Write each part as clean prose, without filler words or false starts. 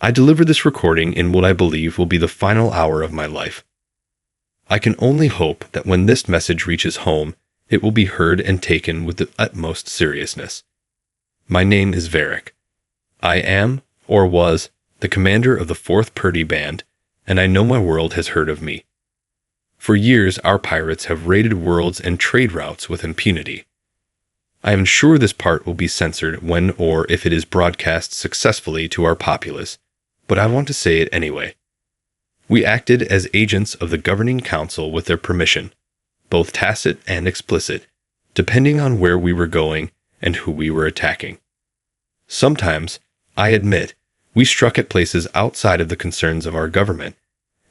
I deliver this recording in what I believe will be the final hour of my life. I can only hope that when this message reaches home, it will be heard and taken with the utmost seriousness. My name is Varric. I am, or was, the commander of the 4th Purdy Band, and I know my world has heard of me. For years, our pirates have raided worlds and trade routes with impunity. I am sure this part will be censored when or if it is broadcast successfully to our populace, but I want to say it anyway. We acted as agents of the governing council with their permission, both tacit and explicit, depending on where we were going and who we were attacking. Sometimes, I admit, we struck at places outside of the concerns of our government,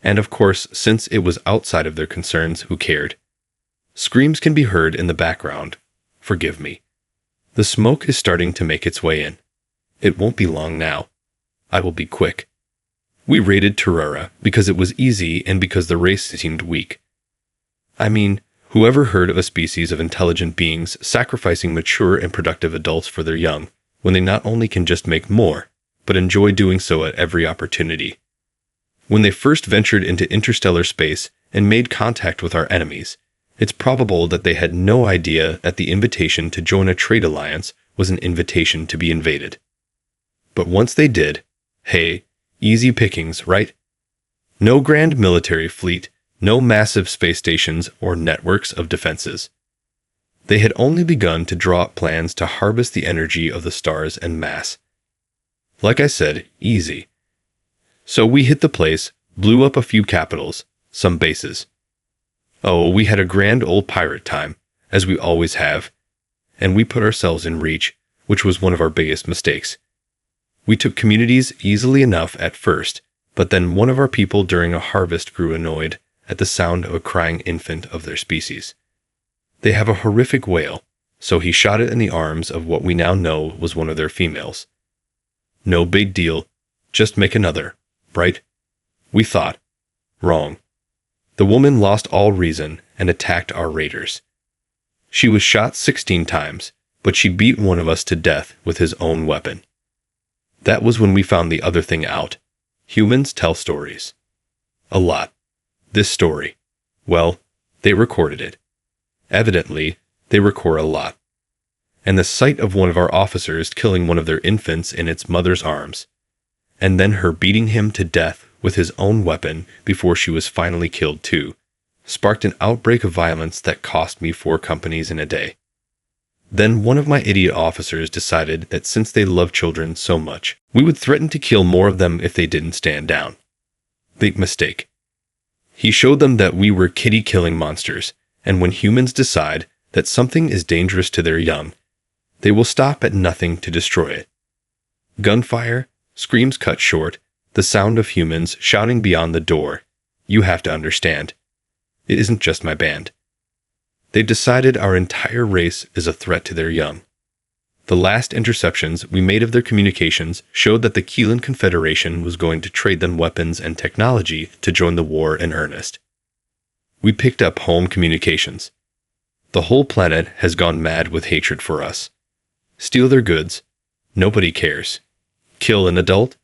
and of course, since it was outside of their concerns, who cared? Screams can be heard in the background. Forgive me. The smoke is starting to make its way in. It won't be long now. I will be quick. We raided Terrura because it was easy and because the race seemed weak. I mean, whoever heard of a species of intelligent beings sacrificing mature and productive adults for their young, when they not only can just make more, but enjoy doing so at every opportunity? When they first ventured into interstellar space and made contact with our enemies, it's probable that they had no idea that the invitation to join a trade alliance was an invitation to be invaded. But once they did, hey, easy pickings, right? No grand military fleet, no massive space stations or networks of defenses. They had only begun to draw up plans to harvest the energy of the stars en masse. Like I said, easy. So we hit the place, blew up a few capitals, some bases. Oh, we had a grand old pirate time, as we always have, and we put ourselves in reach, which was one of our biggest mistakes. We took communities easily enough at first, but then one of our people during a harvest grew annoyed at the sound of a crying infant of their species. They have a horrific wail, so he shot it in the arms of what we now know was one of their females. No big deal, just make another, right? We thought. Wrong. The woman lost all reason and attacked our raiders. She was shot 16 times, but she beat one of us to death with his own weapon. That was when we found the other thing out. Humans tell stories. A lot. This story. Well, they recorded it. Evidently, they record a lot. And the sight of one of our officers killing one of their infants in its mother's arms, and then her beating him to death with his own weapon before she was finally killed too, sparked an outbreak of violence that cost me 4 companies in a day. Then one of my idiot officers decided that since they love children so much, we would threaten to kill more of them if they didn't stand down. Big mistake. He showed them that we were kitty-killing monsters, and when humans decide that something is dangerous to their young, they will stop at nothing to destroy it. Gunfire, screams cut short, the sound of humans shouting beyond the door. You have to understand. It isn't just my band. They've decided our entire race is a threat to their young. The last interceptions we made of their communications showed that the Keelan Confederation was going to trade them weapons and technology to join the war in earnest. We picked up home communications. The whole planet has gone mad with hatred for us. Steal their goods. Nobody cares. Kill an adult.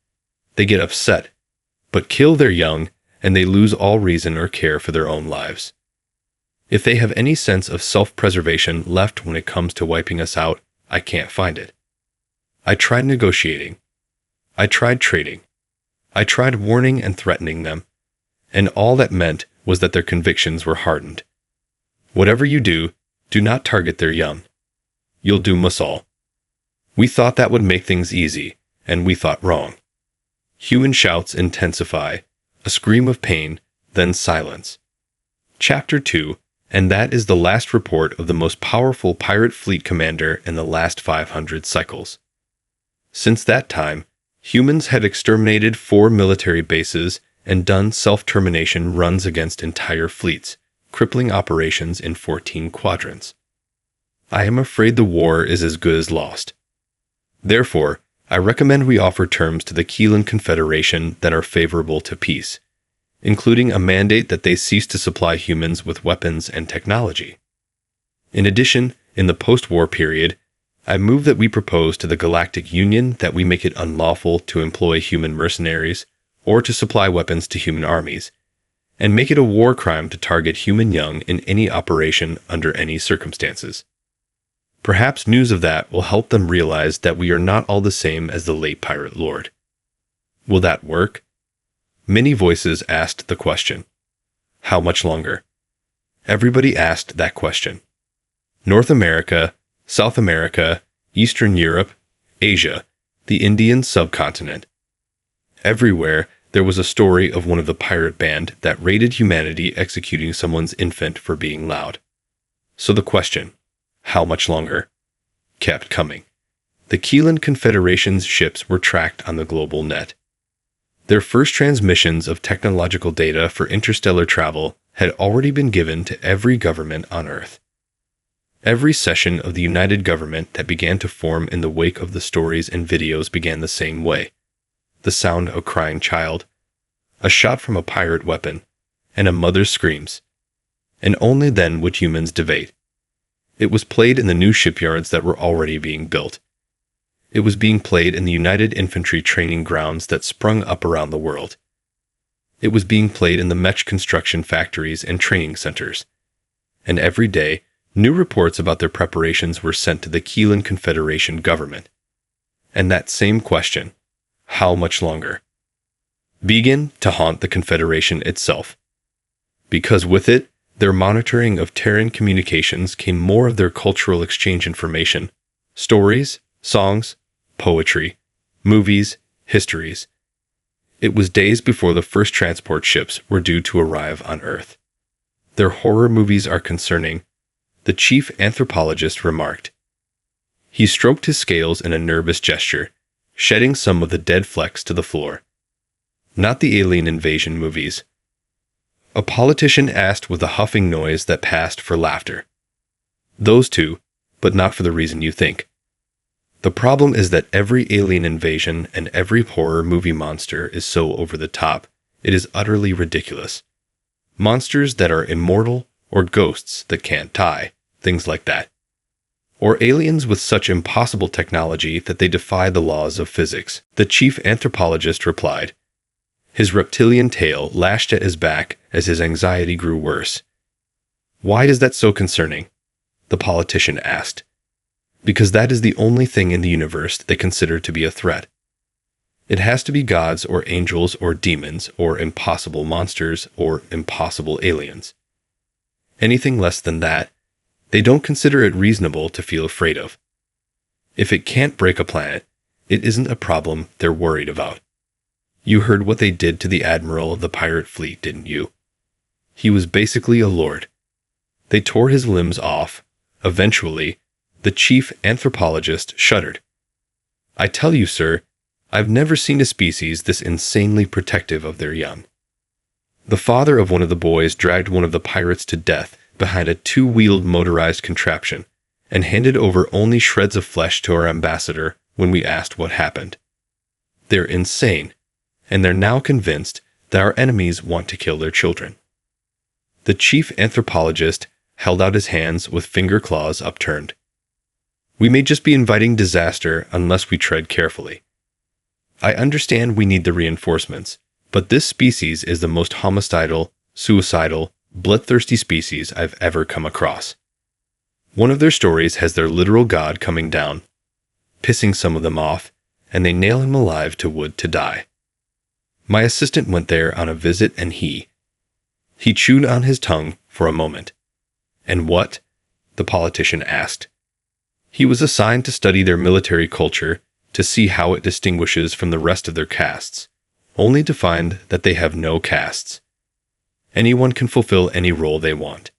They get upset. But kill their young, and they lose all reason or care for their own lives. If they have any sense of self-preservation left when it comes to wiping us out, I can't find it. I tried negotiating. I tried trading. I tried warning and threatening them. And all that meant was that their convictions were hardened. Whatever you do, do not target their young. You'll doom us all. We thought that would make things easy, and we thought wrong. Human shouts intensify, a scream of pain, then silence. Chapter 2, and that is the last report of the most powerful pirate fleet commander in the last 500 cycles. Since that time, humans have exterminated 4 military bases and done self-termination runs against entire fleets, crippling operations in 14 quadrants. I am afraid the war is as good as lost. Therefore, I recommend we offer terms to the Keelan Confederation that are favorable to peace, including a mandate that they cease to supply humans with weapons and technology. In addition, in the post-war period, I move that we propose to the Galactic Union that we make it unlawful to employ human mercenaries or to supply weapons to human armies, and make it a war crime to target human young in any operation under any circumstances. Perhaps news of that will help them realize that we are not all the same as the late pirate lord. Will that work? Many voices asked the question. How much longer? Everybody asked that question. North America, South America, Eastern Europe, Asia, the Indian subcontinent. Everywhere, there was a story of one of the pirate band that raided humanity executing someone's infant for being loud. So the question, how much longer, kept coming. The Keelan Confederation's ships were tracked on the global net. Their first transmissions of technological data for interstellar travel had already been given to every government on Earth. Every session of the United Government that began to form in the wake of the stories and videos began the same way. The sound of a crying child, a shot from a pirate weapon, and a mother's screams. And only then would humans debate. It was played in the new shipyards that were already being built. It was being played in the United Infantry training grounds that sprung up around the world. It was being played in the mech construction factories and training centers. And every day, new reports about their preparations were sent to the Keelan Confederation government. And that same question, how much longer, began to haunt the Confederation itself. Because with it, their monitoring of Terran communications came more of their cultural exchange information, stories, songs, poetry, movies, histories. It was days before the first transport ships were due to arrive on Earth. Their horror movies are concerning, the chief anthropologist remarked. He stroked his scales in a nervous gesture, shedding some of the dead flecks to the floor. Not the alien invasion movies. A politician asked with a huffing noise that passed for laughter. Those two, but not for the reason you think. The problem is that every alien invasion and every horror movie monster is so over the top, it is utterly ridiculous. Monsters that are immortal, or ghosts that can't die, things like that. Or aliens with such impossible technology that they defy the laws of physics, the chief anthropologist replied. His reptilian tail lashed at his back as his anxiety grew worse. Why is that so concerning? The politician asked. Because that is the only thing in the universe they consider to be a threat. It has to be gods or angels or demons or impossible monsters or impossible aliens. Anything less than that, they don't consider it reasonable to feel afraid of. If it can't break a planet, it isn't a problem they're worried about. You heard what they did to the admiral of the pirate fleet, didn't you? He was basically a lord. They tore his limbs off. Eventually, the chief anthropologist shuddered. I tell you, sir, I've never seen a species this insanely protective of their young. The father of one of the boys dragged one of the pirates to death behind a two-wheeled motorized contraption and handed over only shreds of flesh to our ambassador when we asked what happened. They're insane, and they're now convinced that our enemies want to kill their children. The chief anthropologist held out his hands with finger claws upturned. We may just be inviting disaster unless we tread carefully. I understand we need the reinforcements, but this species is the most homicidal, suicidal, bloodthirsty species I've ever come across. One of their stories has their literal god coming down, pissing some of them off, and they nail him alive to wood to die. My assistant went there on a visit and he chewed on his tongue for a moment. And what? The politician asked. He was assigned to study their military culture to see how it distinguishes from the rest of their castes, only to find that they have no castes. Anyone can fulfill any role they want.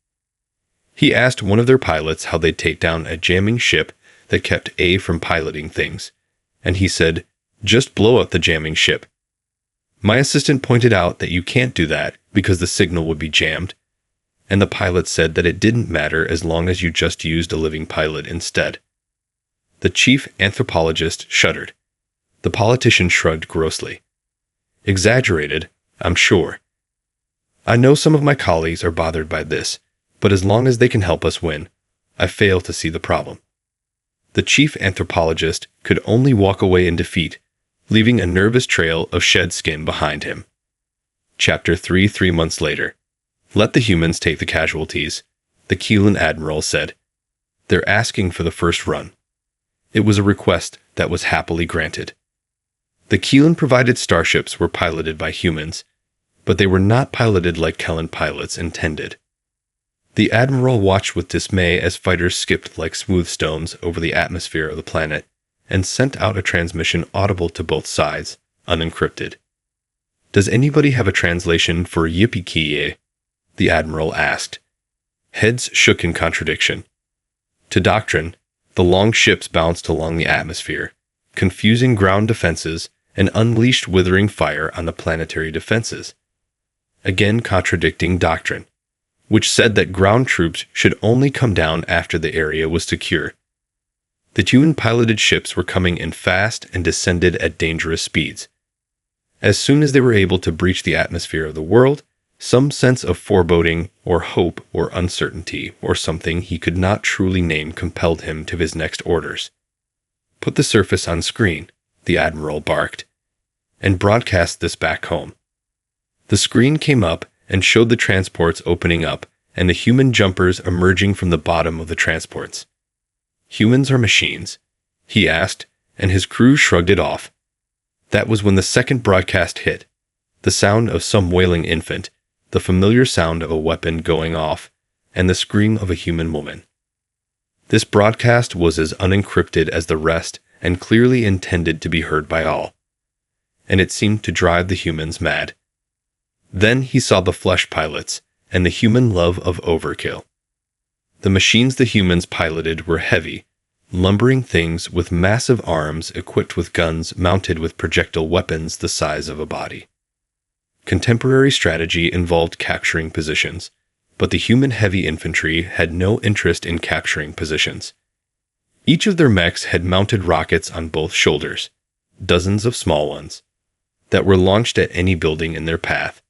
He asked one of their pilots how they'd take down a jamming ship that kept A from piloting things, and he said, just blow up the jamming ship. My assistant pointed out that you can't do that because the signal would be jammed, and the pilot said that it didn't matter as long as you just used a living pilot instead. The chief anthropologist shuddered. The politician shrugged grossly. Exaggerated, I'm sure. I know some of my colleagues are bothered by this, but as long as they can help us win, I fail to see the problem. The The chief anthropologist could only walk away in defeat, leaving a nervous trail of shed skin behind him. Chapter 3 3 months later. Let the humans take the casualties, the Keelan admiral said. They're asking for the first run. It was a request that was happily granted. The Keelan-provided starships were piloted by humans, but they were not piloted like Kellan pilots intended. The admiral watched with dismay as fighters skipped like smooth stones over the atmosphere of the planet and sent out a transmission audible to both sides, unencrypted. Does anybody have a translation for yippee-ki-yay? The admiral asked. Heads shook in contradiction. To doctrine, the long ships bounced along the atmosphere, confusing ground defenses and unleashed withering fire on the planetary defenses. Again contradicting doctrine, which said that ground troops should only come down after the area was secure. The human-piloted ships were coming in fast and descended at dangerous speeds. As soon as they were able to breach the atmosphere of the world, some sense of foreboding or hope or uncertainty or something he could not truly name compelled him to his next orders. Put the surface on screen, the admiral barked, and broadcast this back home. The screen came up and showed the transports opening up and the human jumpers emerging from the bottom of the transports. Humans or machines? He asked, and his crew shrugged it off. That was when the second broadcast hit, the sound of some wailing infant, the familiar sound of a weapon going off, and the scream of a human woman. This broadcast was as unencrypted as the rest and clearly intended to be heard by all, and it seemed to drive the humans mad. Then he saw the flesh pilots and the human love of overkill. The machines the humans piloted were heavy, lumbering things with massive arms equipped with guns mounted with projectile weapons the size of a body. Contemporary strategy involved capturing positions, but the human heavy infantry had no interest in capturing positions. Each of their mechs had mounted rockets on both shoulders, dozens of small ones, that were launched at any building in their path.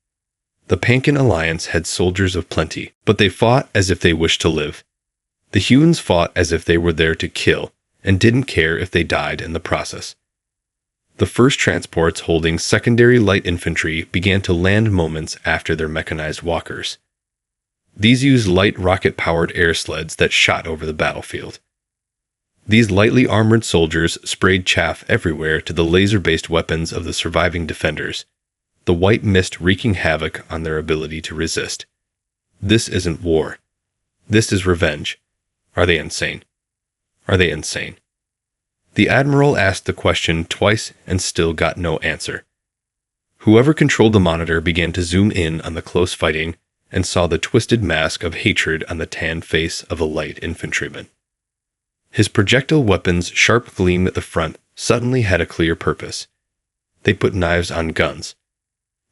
The Pankin Alliance had soldiers of plenty, but they fought as if they wished to live. The humans fought as if they were there to kill, and didn't care if they died in the process. The first transports holding secondary light infantry began to land moments after their mechanized walkers. These used light rocket-powered air sleds that shot over the battlefield. These lightly armored soldiers sprayed chaff everywhere to the laser-based weapons of the surviving defenders, the white mist wreaking havoc on their ability to resist. This isn't war. This is revenge. Are they insane? Are they insane? The admiral asked the question twice and still got no answer. Whoever controlled the monitor began to zoom in on the close fighting and saw the twisted mask of hatred on the tanned face of a light infantryman. His projectile weapon's sharp gleam at the front suddenly had a clear purpose. They put knives on guns.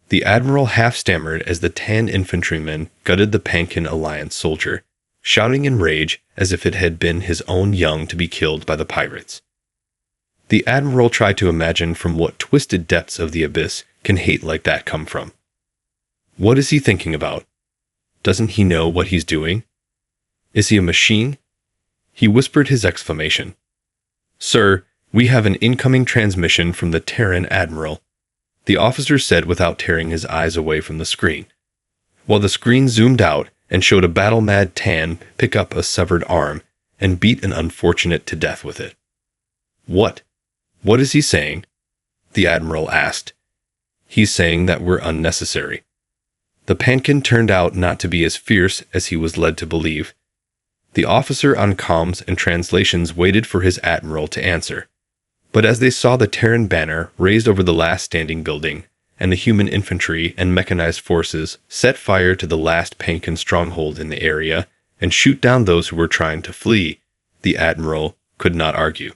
The admiral half-stammered as the tan infantryman gutted the Pankin Alliance soldier, shouting in rage as if it had been his own young to be killed by the pirates. The admiral tried to imagine from what twisted depths of the abyss can hate like that come from. What is he thinking about? Doesn't he know what he's doing? Is he a machine? He whispered his exclamation. Sir, we have an incoming transmission from the Terran admiral, the officer said without tearing his eyes away from the screen, while the screen zoomed out and showed a battle-mad Tan pick up a severed arm and beat an unfortunate to death with it. What? What is he saying? The admiral asked. He's saying that we're unnecessary. The Pankin turned out not to be as fierce as he was led to believe. The officer on comms and translations waited for his admiral to answer. But as they saw the Terran banner raised over the last standing building, and the human infantry and mechanized forces set fire to the last Pankin stronghold in the area and shoot down those who were trying to flee, the admiral could not argue.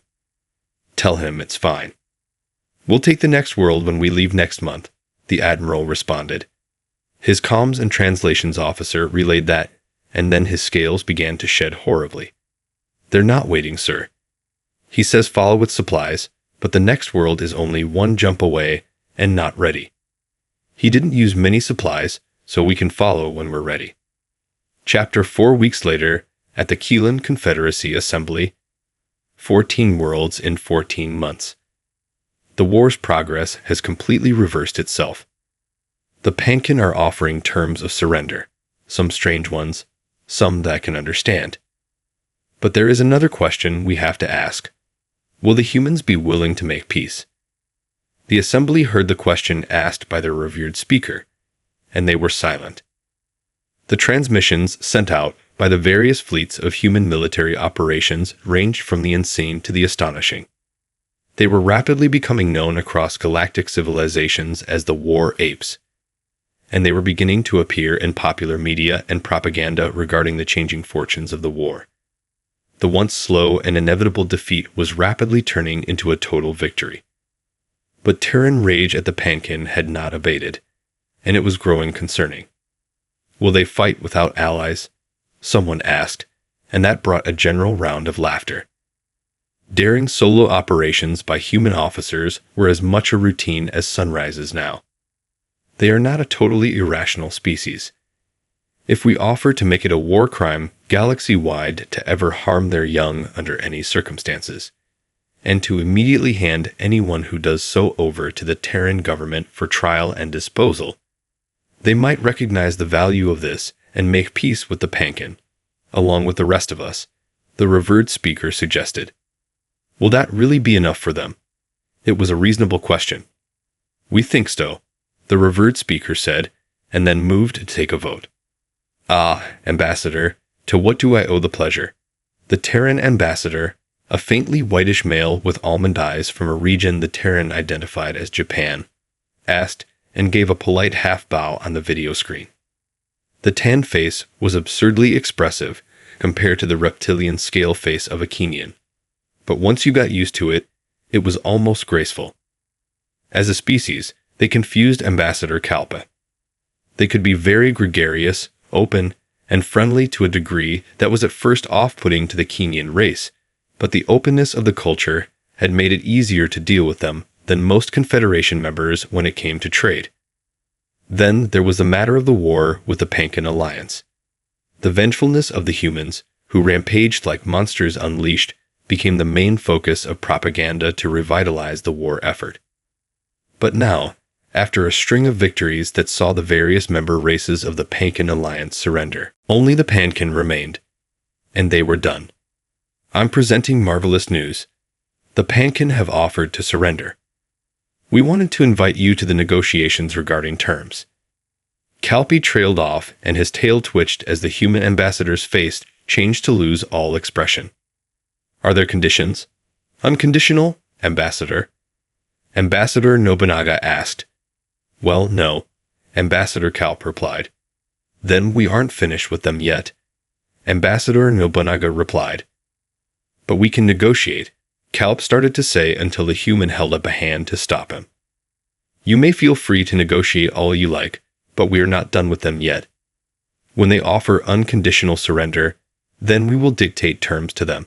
Tell him it's fine. We'll take the next world when we leave next month, the admiral responded. His comms and translations officer relayed that, and then his scales began to shed horribly. They're not waiting, sir. He says follow with supplies, but the next world is only one jump away and not ready. He didn't use many supplies, so we can follow when we're ready. Chapter 4 weeks later, at the Keelan Confederacy Assembly. 14 worlds in 14 months. The war's progress has completely reversed itself. The Pankin are offering terms of surrender, some strange ones, some that I can understand. But there is another question we have to ask. Will the humans be willing to make peace? The assembly heard the question asked by their revered speaker, and they were silent. The transmissions sent out by the various fleets of human military operations ranged from the insane to the astonishing. They were rapidly becoming known across galactic civilizations as the War Apes, and they were beginning to appear in popular media and propaganda regarding the changing fortunes of the war. The once slow and inevitable defeat was rapidly turning into a total victory. But Terran rage at the Pankin had not abated, and it was growing concerning. Will they fight without allies? Someone asked, and that brought a general round of laughter. Daring solo operations by human officers were as much a routine as sunrises now. They are not a totally irrational species. If we offer to make it a war crime galaxy-wide to ever harm their young under any circumstances, and to immediately hand anyone who does so over to the Terran government for trial and disposal, they might recognize the value of this and make peace with the Pankin, along with the rest of us, the revered speaker suggested. Will that really be enough for them? It was a reasonable question. We think so, the revered speaker said, and then moved to take a vote. Ah, Ambassador, to what do I owe the pleasure? The Terran ambassador, a faintly whitish male with almond eyes from a region the Terran identified as Japan, asked and gave a polite half-bow on the video screen. The tan face was absurdly expressive compared to the reptilian scale face of a Kenyan, but once you got used to it, it was almost graceful. As a species, they confused Ambassador Kalpa. They could be very gregarious, open, and friendly to a degree that was at first off-putting to the Kenyan race, but the openness of the culture had made it easier to deal with them than most Confederation members when it came to trade. Then there was the matter of the war with the Pankin Alliance. The vengefulness of the humans, who rampaged like monsters unleashed, became the main focus of propaganda to revitalize the war effort. But now, after a string of victories that saw the various member races of the Pankin Alliance surrender, only the Pankin remained, and they were done. I'm presenting marvelous news. The Pankin have offered to surrender. We wanted to invite you to the negotiations regarding terms. Kalpi trailed off, and his tail twitched as the human ambassador's face changed to lose all expression. Are there conditions? Unconditional, Ambassador? Ambassador Nobunaga asked. Well, no, Ambassador Kalp replied. Then we aren't finished with them yet, Ambassador Nobunaga replied. But we can negotiate, Kalp started to say until the human held up a hand to stop him. You may feel free to negotiate all you like, but we are not done with them yet. When they offer unconditional surrender, then we will dictate terms to them.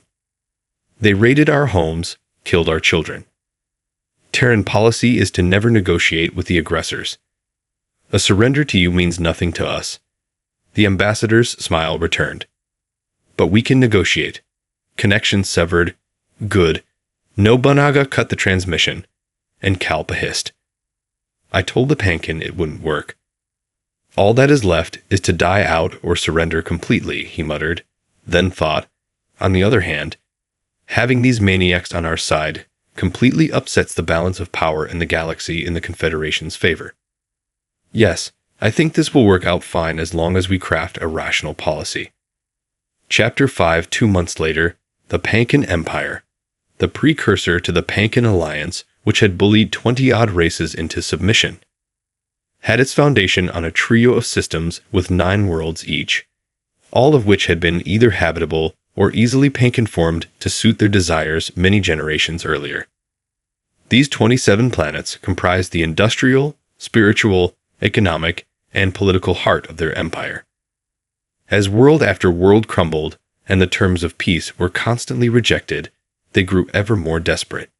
They raided our homes, killed our children. Terran policy is to never negotiate with the aggressors. A surrender to you means nothing to us. The ambassador's smile returned. But we can negotiate. Connection severed. Good. Nobunaga cut the transmission, and Kalpa hissed. I told the Pankin it wouldn't work. All that is left is to die out or surrender completely, he muttered, then thought, on the other hand, having these maniacs on our side completely upsets the balance of power in the galaxy in the Confederation's favor. Yes, I think this will work out fine as long as we craft a rational policy. Chapter 5 2 months later, the Pankin Empire, the precursor to the Pankin Alliance, which had bullied 20-odd races into submission, had its foundation on a trio of systems with 9 worlds each, all of which had been either habitable or easily Pankin-formed to suit their desires many generations earlier. These 27 planets comprised the industrial, spiritual, economic, and political heart of their empire. As world after world crumbled, and the terms of peace were constantly rejected, they grew ever more desperate.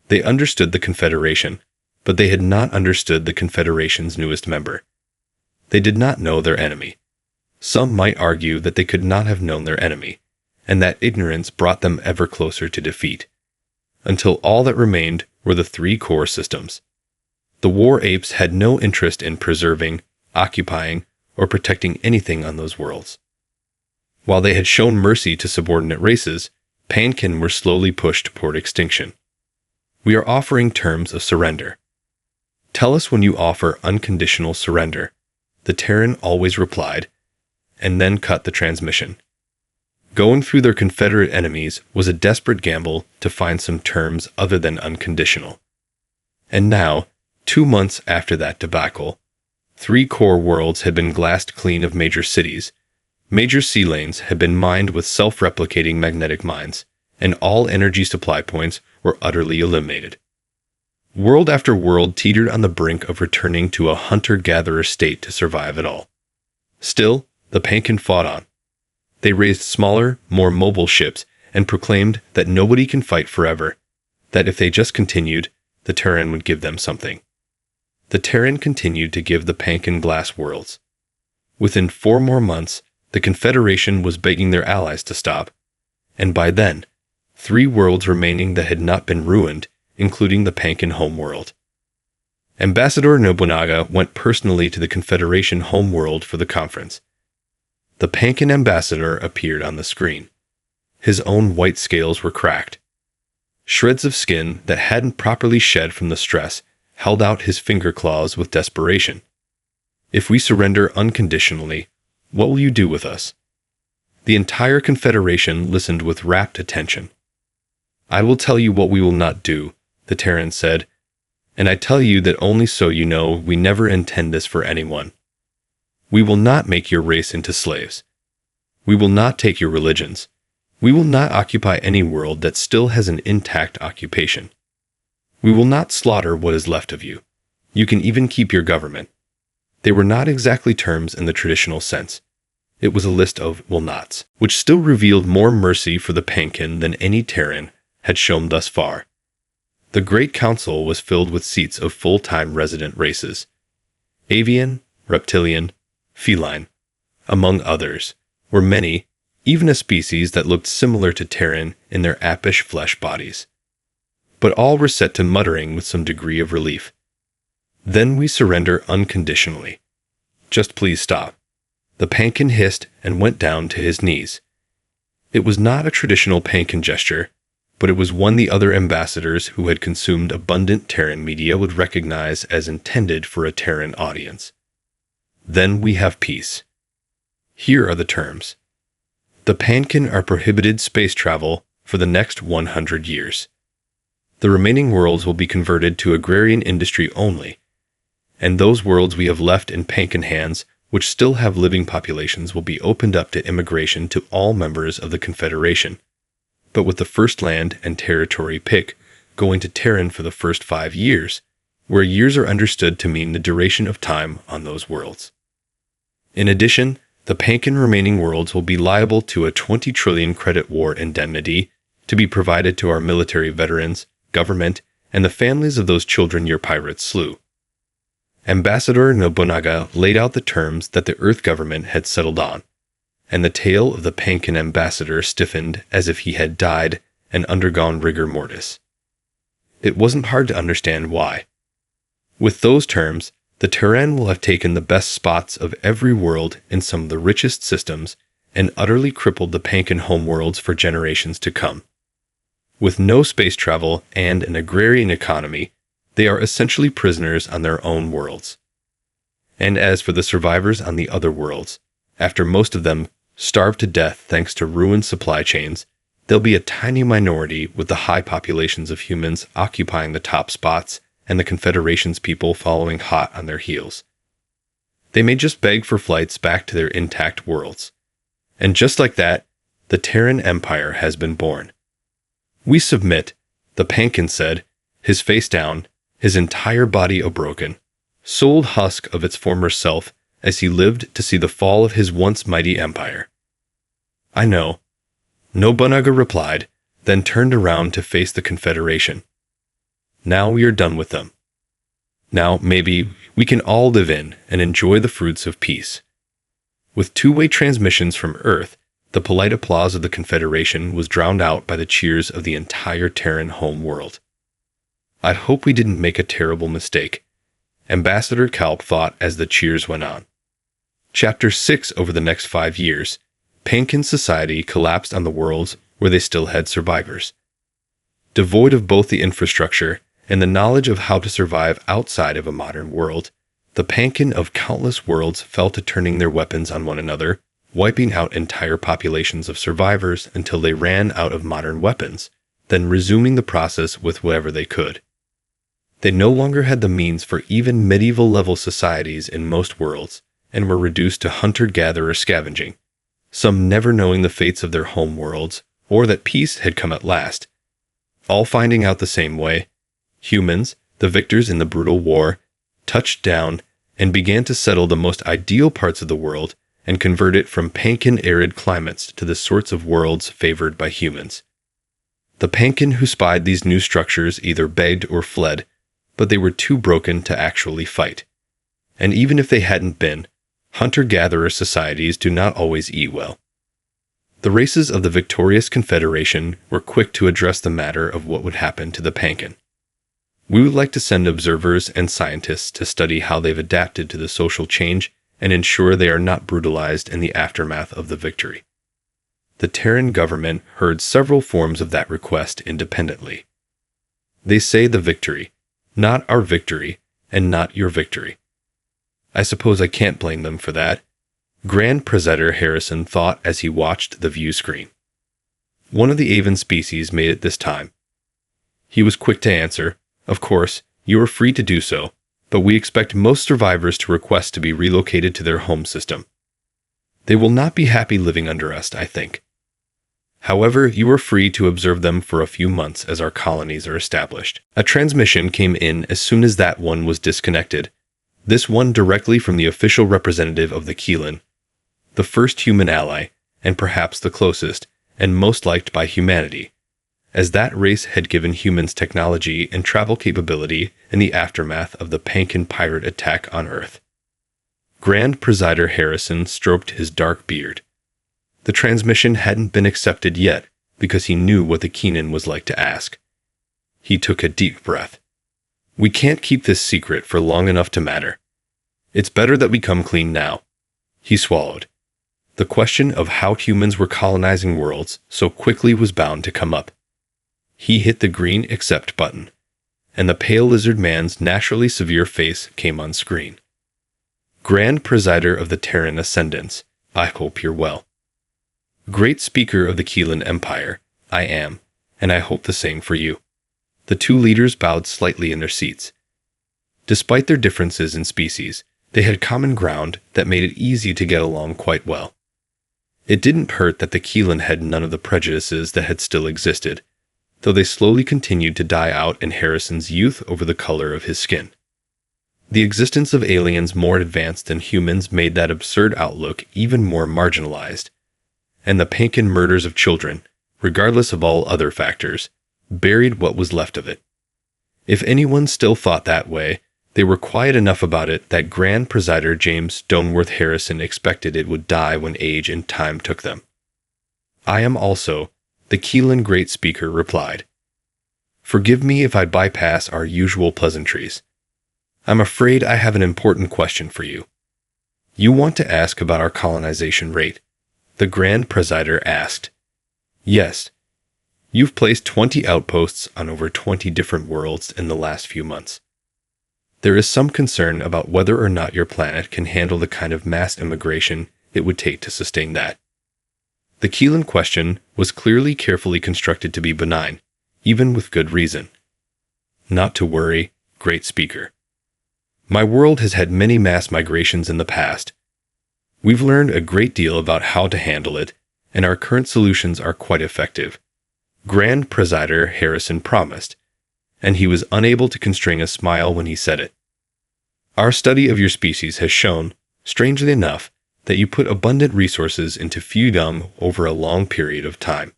They understood the Confederation, but they had not understood the Confederation's newest member. They did not know their enemy. Some might argue that they could not have known their enemy, and that ignorance brought them ever closer to defeat, until all that remained were the three core systems. The war apes had no interest in preserving, occupying, or protecting anything on those worlds. While they had shown mercy to subordinate races, Pankin were slowly pushed toward extinction. We are offering terms of surrender. Tell us when you offer unconditional surrender, the Terran always replied, and then cut the transmission. Going through their Confederate enemies was a desperate gamble to find some terms other than unconditional. And now, 2 months after that debacle, 3 core worlds had been glassed clean of major cities, major sea lanes had been mined with self-replicating magnetic mines, and all energy supply points were utterly eliminated. World after world teetered on the brink of returning to a hunter-gatherer state to survive it all. Still, the Pankin fought on. They raised smaller, more mobile ships and proclaimed that nobody can fight forever, that if they just continued, the Terran would give them something. The Terran continued to give the Pankin glass worlds. Within 4 more months, the Confederation was begging their allies to stop, and by then, 3 worlds remaining that had not been ruined, including the Pankin homeworld. Ambassador Nobunaga went personally to the Confederation homeworld for the conference. The Pankin ambassador appeared on the screen. His own white scales were cracked. Shreds of skin that hadn't properly shed from the stress held out his finger claws with desperation. If we surrender unconditionally, what will you do with us? The entire Confederation listened with rapt attention. I will tell you what we will not do, the Terran said, and I tell you that only so you know we never intend this for anyone. We will not make your race into slaves. We will not take your religions. We will not occupy any world that still has an intact occupation. We will not slaughter what is left of you. You can even keep your government. They were not exactly terms in the traditional sense. It was a list of will nots, which still revealed more mercy for the Pankin than any Terran had shown thus far. The Great Council was filled with seats of full-time resident races. Avian, reptilian, feline, among others, were many, even a species that looked similar to Terran in their apish flesh bodies. But all were set to muttering with some degree of relief. Then we surrender unconditionally. Just please stop. The Pankin hissed and went down to his knees. It was not a traditional Pankin gesture, but it was one the other ambassadors who had consumed abundant Terran media would recognize as intended for a Terran audience. Then we have peace. Here are the terms. The Pankin are prohibited space travel for the next 100 years. The remaining worlds will be converted to agrarian industry only, and those worlds we have left in Pankin hands, which still have living populations, will be opened up to immigration to all members of the Confederation, but with the first land and territory pick going to Terran for the first 5 years, where years are understood to mean the duration of time on those worlds. In addition, the Pankin remaining worlds will be liable to a 20 trillion credit war indemnity to be provided to our military veterans, government, and the families of those children your pirates slew. Ambassador Nobunaga laid out the terms that the Earth government had settled on, and the tail of the Pankin ambassador stiffened as if he had died and undergone rigor mortis. It wasn't hard to understand why. With those terms, the Terran will have taken the best spots of every world in some of the richest systems and utterly crippled the Pankin homeworlds for generations to come. With no space travel and an agrarian economy, they are essentially prisoners on their own worlds. And as for the survivors on the other worlds, after most of them starved to death thanks to ruined supply chains, there'll be a tiny minority with the high populations of humans occupying the top spots and the Confederation's people following hot on their heels. They may just beg for flights back to their intact worlds. And just like that, the Terran Empire has been born. We submit, the Pankin said, his face down, his entire body a broken, souled husk of its former self as he lived to see the fall of his once mighty empire. I know, Nobunaga replied, then turned around to face the Confederation. Now we are done with them. Now, maybe, we can all live in and enjoy the fruits of peace. With two-way transmissions from Earth, The polite applause of the Confederation was drowned out by the cheers of the entire Terran home world. "I hope we didn't make a terrible mistake," Ambassador Kalp thought as the cheers went on. Chapter 6. Over the next 5 years, Pankin society collapsed on the worlds where they still had survivors. Devoid of both the infrastructure and the knowledge of how to survive outside of a modern world, the Pankin of countless worlds fell to turning their weapons on one another, wiping out entire populations of survivors until they ran out of modern weapons, then resuming the process with whatever they could. They no longer had the means for even medieval-level societies in most worlds, and were reduced to hunter-gatherer scavenging, some never knowing the fates of their home worlds, or that peace had come at last. All finding out the same way, humans, the victors in the brutal war, touched down and began to settle the most ideal parts of the world and convert it from Pankin arid climates to the sorts of worlds favored by humans. The Pankin who spied these new structures either begged or fled, but they were too broken to actually fight. And even if they hadn't been, hunter-gatherer societies do not always eat well. The races of the victorious Confederation were quick to address the matter of what would happen to the Pankin. "We would like to send observers and scientists to study how they've adapted to the social change and ensure they are not brutalized in the aftermath of the victory." The Terran government heard several forms of that request independently. "They say the victory, not our victory, and not your victory." I suppose I can't blame them for that, Grand Presider Harrison thought as he watched the view screen. One of the Avan species made it this time. He was quick to answer, "Of course, you are free to do so, but we expect most survivors to request to be relocated to their home system. They will not be happy living under us, I think. However, you are free to observe them for a few months as our colonies are established." A transmission came in as soon as that one was disconnected, this one directly from the official representative of the Keelan, the first human ally, and perhaps the closest, and most liked by humanity, as that race had given humans technology and travel capability in the aftermath of the Pankin pirate attack on Earth. Grand Presider Harrison stroked his dark beard. The transmission hadn't been accepted yet because he knew what the Keenan was like to ask. He took a deep breath. "We can't keep this secret for long enough to matter. It's better that we come clean now." He swallowed. The question of how humans were colonizing worlds so quickly was bound to come up. He hit the green accept button, and the pale lizard man's naturally severe face came on screen. "Grand Presider of the Terran Ascendants, I hope you're well." "Great Speaker of the Keelan Empire, I am, and I hope the same for you." The two leaders bowed slightly in their seats. Despite their differences in species, they had common ground that made it easy to get along quite well. It didn't hurt that the Keelan had none of the prejudices that had still existed, though they slowly continued to die out in Harrison's youth over the color of his skin. The existence of aliens more advanced than humans made that absurd outlook even more marginalized, and the Pankin murders of children, regardless of all other factors, buried what was left of it. If anyone still thought that way, they were quiet enough about it that Grand Presider James Stoneworth Harrison expected it would die when age and time took them. "I am also," the Keelan Great Speaker replied. "Forgive me if I bypass our usual pleasantries. I'm afraid I have an important question for you." "You want to ask about our colonization rate?" the Grand Presider asked. "Yes. You've placed 20 outposts on over 20 different worlds in the last few months. There is some concern about whether or not your planet can handle the kind of mass immigration it would take to sustain that." The Keelan question was clearly carefully constructed to be benign, even with good reason. "Not to worry, Great Speaker. My world has had many mass migrations in the past. We've learned a great deal about how to handle it, and our current solutions are quite effective," Grand Presider Harrison promised, and he was unable to constrain a smile when he said it. "Our study of your species has shown, strangely enough, that you put abundant resources into feudom over a long period of time.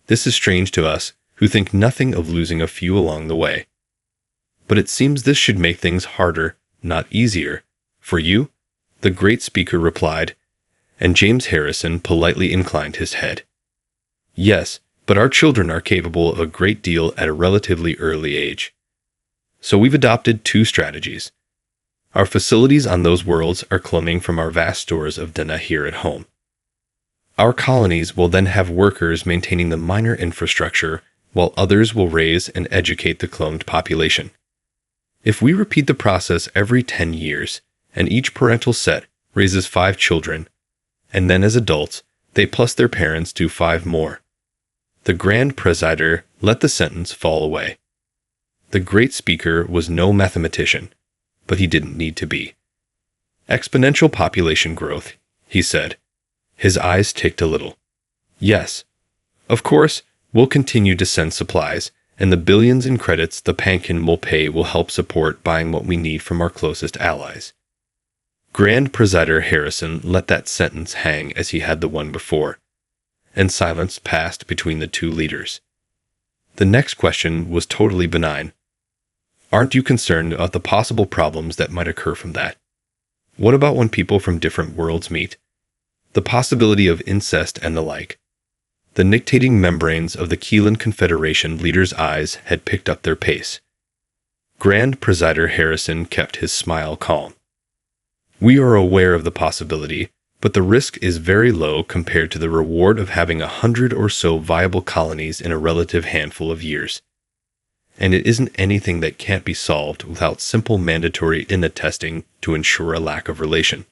This is strange to us, who think nothing of losing a few along the way. But it seems this should make things harder, not easier, for you," the Great Speaker replied, and James Harrison politely inclined his head. Yes, but our children are capable of a great deal at a relatively early age. So we've adopted two strategies. Our facilities on those worlds are cloning from our vast stores of data here at home. Our colonies will then have workers maintaining the minor infrastructure, while others will raise and educate the cloned population. If we repeat the process every 10 years, and each parental set raises 5 children, and then as adults, they plus their parents do 5 more. The Grand Presider let the sentence fall away. The great speaker was no mathematician, but he didn't need to be. Exponential population growth, he said. His eyes ticked a little. Yes. Of course, we'll continue to send supplies, and the billions in credits the Pankin will pay will help support buying what we need from our closest allies. Grand Presider Harrison let that sentence hang as he had the one before, and silence passed between the two leaders. The next question was totally benign. Aren't you concerned about the possible problems that might occur from that? What about when people from different worlds meet? The possibility of incest and the like. The nictating membranes of the Keelan Confederation leaders' eyes had picked up their pace. Grand Presider Harrison kept his smile calm. We are aware of the possibility, but the risk is very low compared to the reward of having 100 or so viable colonies in a relative handful of years. And it isn't anything that can't be solved without simple mandatory INA testing to ensure a lack of relation.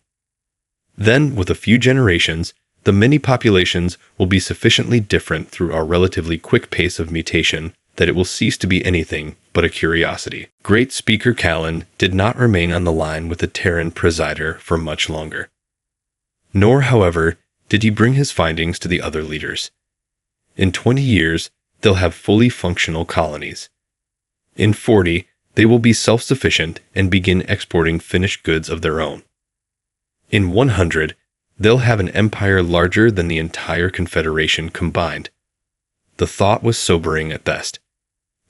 Then, with a few generations, the many populations will be sufficiently different through our relatively quick pace of mutation that it will cease to be anything but a curiosity. Great Speaker Callan did not remain on the line with the Terran Presider for much longer. Nor, however, did he bring his findings to the other leaders. In 20 years, they'll have fully functional colonies. In 40, they will be self-sufficient and begin exporting finished goods of their own. In 100, they'll have an empire larger than the entire Confederation combined. The thought was sobering at best.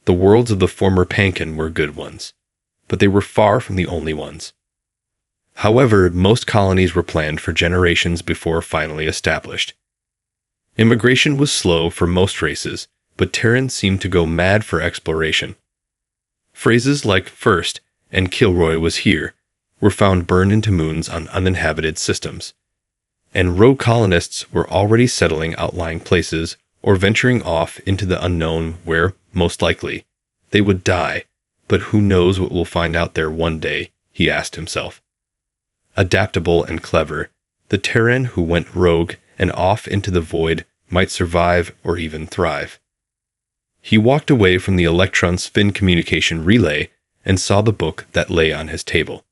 The worlds of the former Pankin were good ones, but they were far from the only ones. However, most colonies were planned for generations before finally established. Immigration was slow for most races, but Terrans seemed to go mad for exploration. Phrases like "first" and "Kilroy was here" were found burned into moons on uninhabited systems. And rogue colonists were already settling outlying places or venturing off into the unknown where, most likely, they would die, but who knows what we'll find out there one day, he asked himself. Adaptable and clever, the Terran who went rogue and off into the void might survive or even thrive. He walked away from the Electron spin communication relay and saw the book that lay on his table.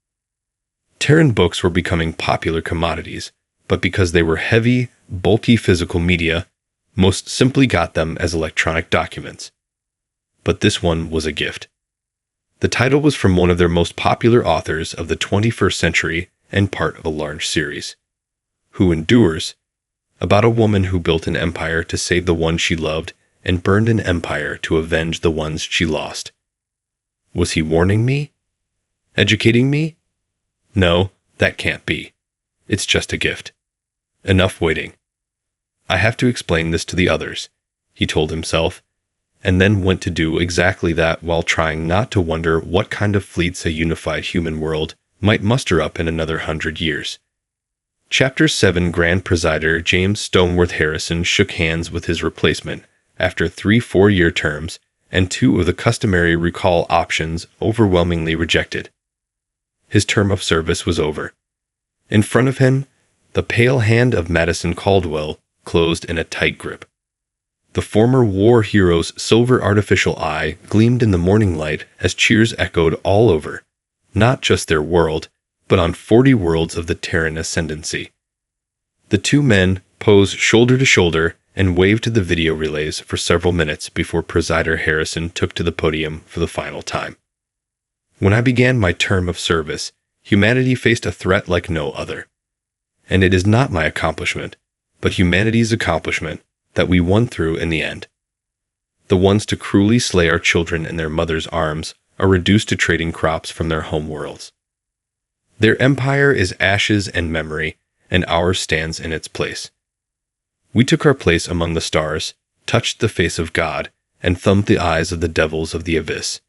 Terran books were becoming popular commodities, but because they were heavy, bulky physical media, most simply got them as electronic documents. But this one was a gift. The title was from one of their most popular authors of the 21st century and part of a large series. Who Endures? About a woman who built an empire to save the one she loved and burned an empire to avenge the ones she lost. Was he warning me? Educating me? No, that can't be. It's just a gift. Enough waiting. I have to explain this to the others, he told himself, and then went to do exactly that while trying not to wonder what kind of fleets a unified human world might muster up in another 100 years. Chapter 7 Grand Presider James Stoneworth Harrison shook hands with his replacement after 3 4-year terms and 2 of the customary recall options overwhelmingly rejected. His term of service was over. In front of him, the pale hand of Madison Caldwell closed in a tight grip. The former war hero's silver artificial eye gleamed in the morning light as cheers echoed all over, not just their world, but on 40 worlds of the Terran ascendancy. The 2 men posed shoulder to shoulder and waved to the video relays for several minutes before Presider Harrison took to the podium for the final time. When I began my term of service, humanity faced a threat like no other. And it is not my accomplishment, but humanity's accomplishment, that we won through in the end. The ones to cruelly slay our children in their mothers' arms are reduced to trading crops from their home worlds. Their empire is ashes and memory, and ours stands in its place. We took our place among the stars, touched the face of God, and thumbed the eyes of the devils of the abyss.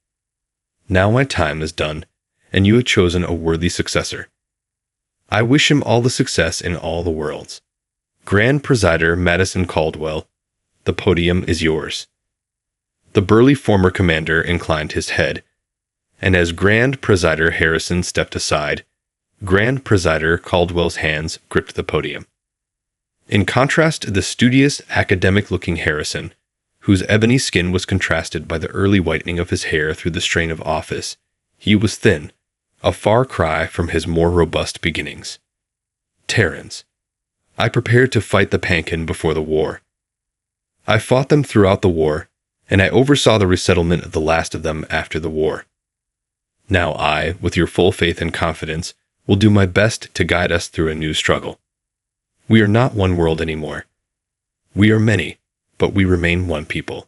Now my time is done, and you have chosen a worthy successor. I wish him all the success in all the worlds. Grand Presider Madison Caldwell, the podium is yours." The burly former commander inclined his head, and as Grand Presider Harrison stepped aside, Grand Presider Caldwell's hands gripped the podium. In contrast to the studious, academic-looking Harrison, whose ebony skin was contrasted by the early whitening of his hair through the strain of office, he was thin, a far cry from his more robust beginnings. Terrans. I prepared to fight the Pankin before the war. I fought them throughout the war, and I oversaw the resettlement of the last of them after the war. Now I, with your full faith and confidence, will do my best to guide us through a new struggle. We are not one world anymore. We are many, but we remain one people.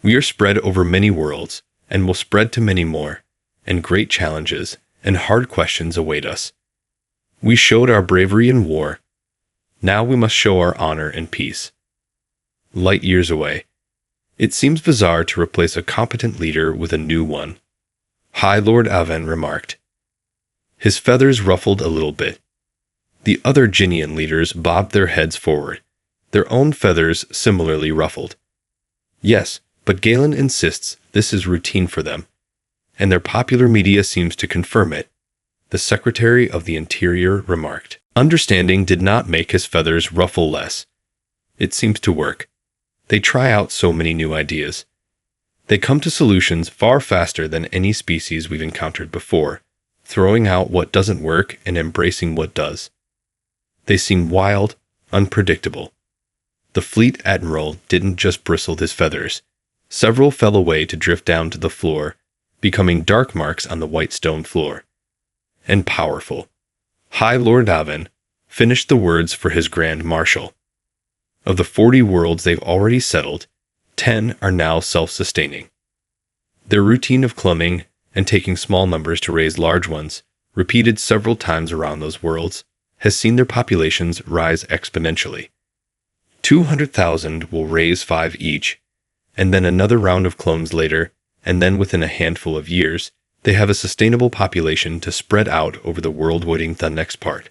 We are spread over many worlds, and will spread to many more, and great challenges and hard questions await us. We showed our bravery in war. Now we must show our honor in peace. Light years away. It seems bizarre to replace a competent leader with a new one, High Lord Aven remarked. His feathers ruffled a little bit. The other Ginian leaders bobbed their heads forward, their own feathers similarly ruffled. Yes, but Galen insists this is routine for them, and their popular media seems to confirm it, the Secretary of the Interior remarked. Understanding did not make his feathers ruffle less. It seems to work. They try out so many new ideas. They come to solutions far faster than any species we've encountered before, throwing out what doesn't work and embracing what does. They seem wild, unpredictable. The fleet admiral didn't just bristle his feathers. Several fell away to drift down to the floor, becoming dark marks on the white stone floor. And powerful. High Lord Aven finished the words for his Grand Marshal. Of the 40 worlds they've already settled, 10 are now self-sustaining. Their routine of clumbing and taking small numbers to raise large ones, repeated several times around those worlds, has seen their populations rise exponentially. 200,000 will raise 5 each, and then another round of clones later, and then within a handful of years, they have a sustainable population to spread out over the world waiting the next part.